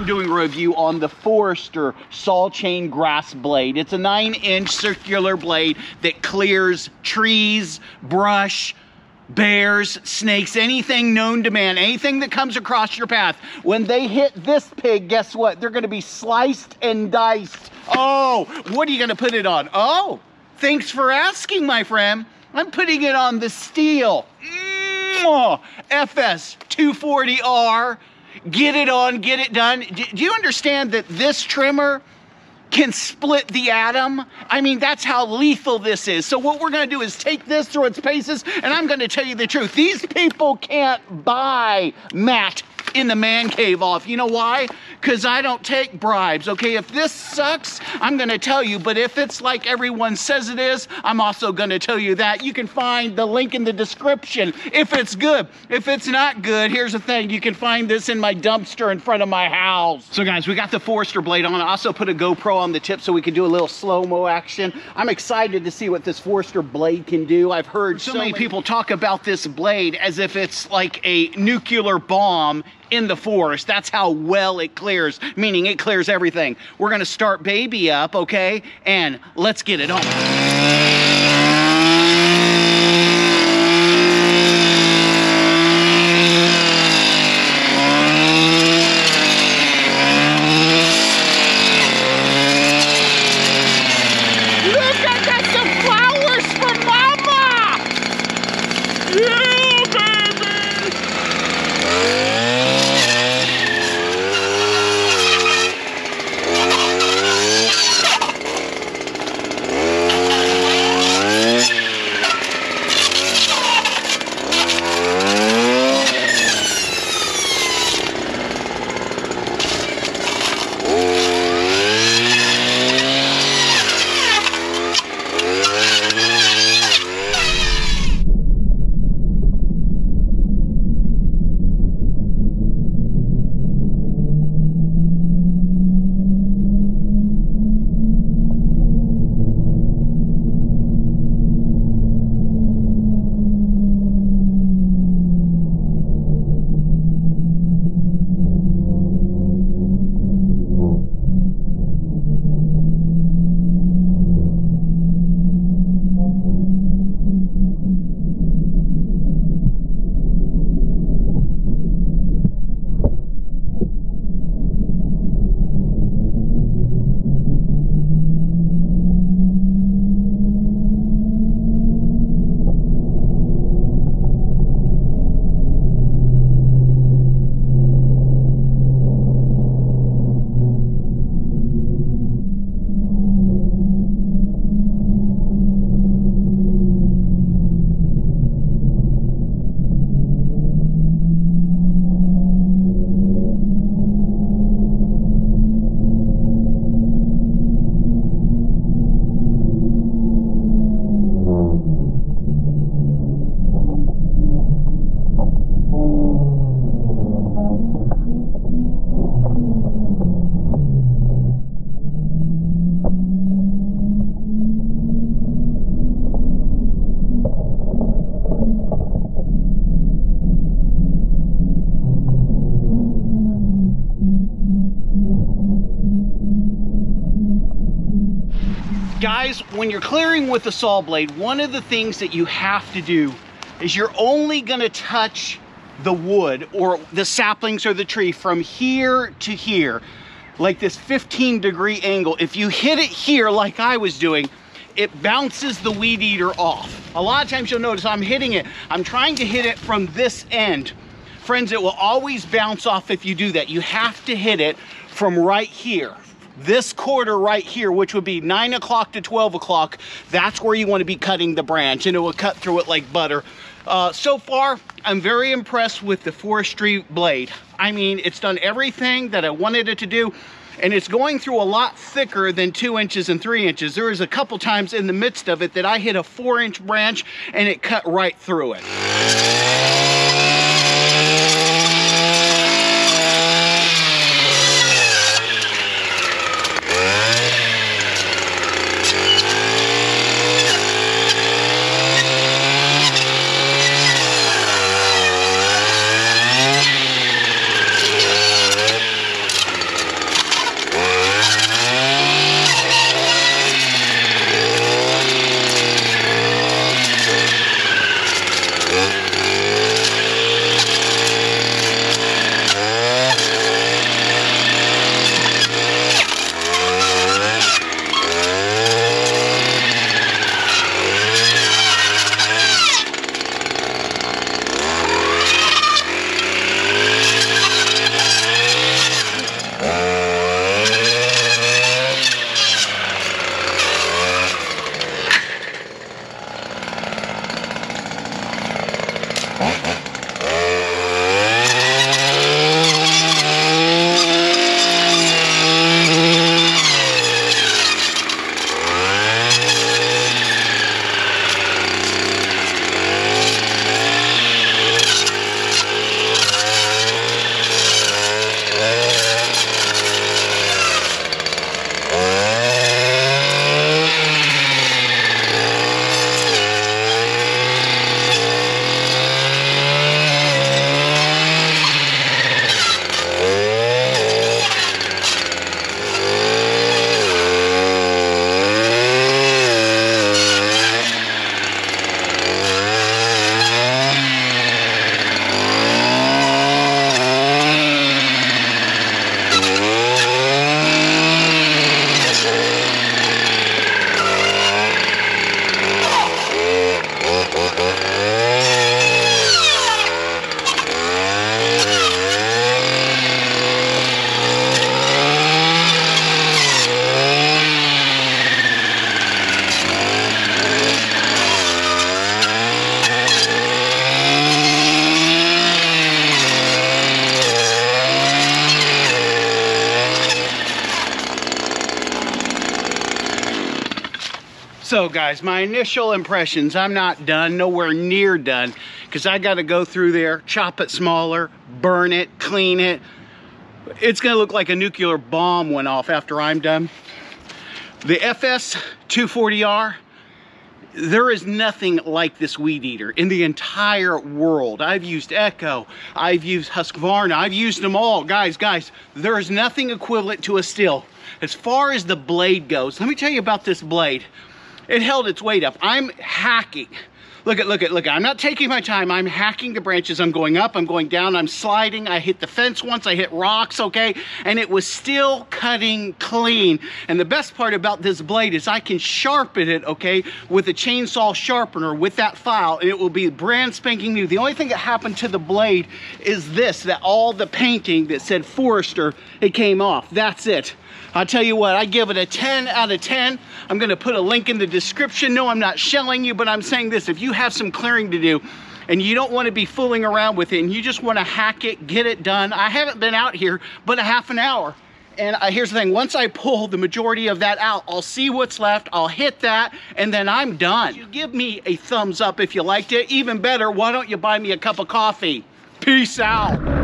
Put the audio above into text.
doing a review on the Forester saw chain grass blade. It's a 9-inch circular blade that clears trees, brush, bears, snakes, anything known to man, anything that comes across your path. When they hit this pig, guess what? They're gonna be sliced and diced. Oh, what are you gonna put it on? Oh, thanks for asking, my friend. I'm putting it on the STIHL FS 240R. Get it on, get it done. Do you understand that this trimmer can split the atom? I mean, that's how lethal this is. So what we're gonna do is take this through its paces, and I'm gonna tell you the truth. These people can't buy Matt in the man cave off. You know why? Because I don't take bribes, okay? If this sucks, I'm gonna tell you, but if it's like everyone says it is, I'm also gonna tell you that. You can find the link in the description if it's good. If it's not good, here's the thing. You can find this in my dumpster in front of my house. So guys, we got the Forester blade on. I also put a GoPro on the tip so we can do a little slow-mo action. I'm excited to see what this Forester blade can do. I've heard so many people talk about this blade as if it's like a nuclear bomb in the forest. That's how well it clears, meaning it clears everything. We're gonna start baby up, okay? And let's get it on. Guys, when you're clearing with a saw blade, one of the things that you have to do is you're only gonna touch the wood or the saplings or the tree from here to here, like this 15-degree angle. If you hit it here like I was doing, it bounces the weed eater off. A lot of times you'll notice I'm hitting it. I'm trying to hit it from this end. Friends, it will always bounce off if you do that. You have to hit it from right here. This quarter right here, which would be 9 o'clock to 12 o'clock, that's where you want to be cutting the branch, and it will cut through it like butter. So far, I'm very impressed with the forestry blade. I mean, it's done everything that I wanted it to do, and it's going through a lot thicker than 2 inches and 3 inches. There was a couple times in the midst of it that I hit a 4-inch branch and it cut right through it. So guys, my initial impressions, I'm not done, nowhere near done, because I got to go through there, chop it smaller, burn it, clean it. It's gonna look like a nuclear bomb went off after I'm done. The FS240R, there is nothing like this weed eater in the entire world. I've used Echo, I've used Husqvarna, I've used them all. Guys, there is nothing equivalent to a STIHL. As far as the blade goes, let me tell you about this blade. It held its weight up. I'm hacking. Look at, I'm not taking my time. I'm hacking the branches. I'm going up, I'm going down, I'm sliding. I hit the fence once, I hit rocks, okay? And it was still cutting clean. And the best part about this blade is I can sharpen it, okay, with a chainsaw sharpener with that file, and it will be brand spanking new. The only thing that happened to the blade is this, that all the painting that said Forester, it came off. That's it. I'll tell you what, I give it a 10 out of 10. I'm gonna put a link in the description. No, I'm not shelling you, but I'm saying this. If you have some clearing to do and you don't wanna be fooling around with it and you just wanna hack it, get it done. I haven't been out here but a half an hour. And here's the thing, once I pull the majority of that out, I'll see what's left, I'll hit that, and then I'm done. You give me a thumbs up if you liked it. Even better, why don't you buy me a cup of coffee? Peace out.